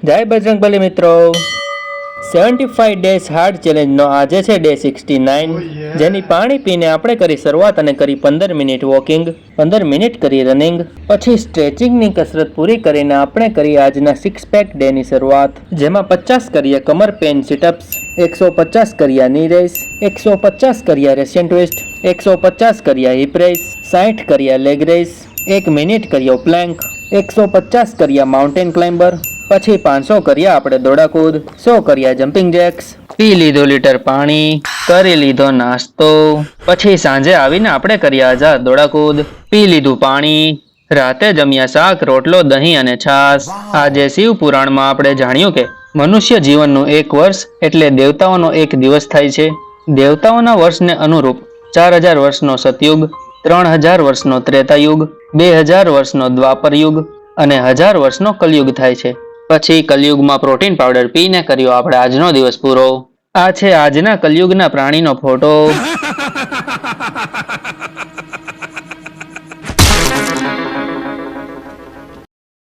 જય બજરંગબલી મિત્રો 75 days hard ચેલેન્જનો આજે છે ડે 69 જેની પાણી પીને આપણે કરી શરૂઆત અને કરી 15 મિનિટ વોકિંગ 15 મિનિટ કરી રનિંગ પછી સ્ટ્રેચિંગની કસરત પૂરી કરીને આપણે કરી આજના 6 પેક ડેની શરૂઆત જેમાં 50 કરીએ કમર પેન સિટઅપ્સ 150 કર્યા ની રેસ 150 કર્યા રેશિયન ટ્વિસ્ટ 150 કર્યા હિપ રેસ 60 કર્યા લેગ રેસ 1 મિનિટ કર્યો પ્લેન્ક 150 કર્યા માઉન્ટેન ક્લાઇમ્બર પછી 500 કર્યા આપણે દોડાકૂદ 100 કર્યા જમ્પિંગ જેક્સ પી લીધું લીટર પાણી કરી લીધો નાસ્તો પછી સાંજે આવીને આપણે કર્યા આઝાદ દોડાકૂદ પી લીધું પાણી રાતે જમ્યા શાક રોટલો દહીં અને છાશ આજે શિવ પુરાણમાં આપણે જાણ્યું કે મનુષ્ય જીવનનું 1 વર્ષ એટલે દેવતાઓનો 1 દિવસ થાય છે દેવતાઓના વર્ષને અનુરૂપ 4000 વર્ષનો સતયુગ 3000 વર્ષનો ત્રેતાયુગ 2000 વર્ષનો દ્વાપર યુગ અને 1000 વર્ષનો કલયુગ થાય છે પછી કલયુગમાં પ્રોટીન પાવડર પીને કર્યો આપણે આજનો દિવસ પૂરો આ છે આજના કલયુગના પ્રાણીનો ફોટો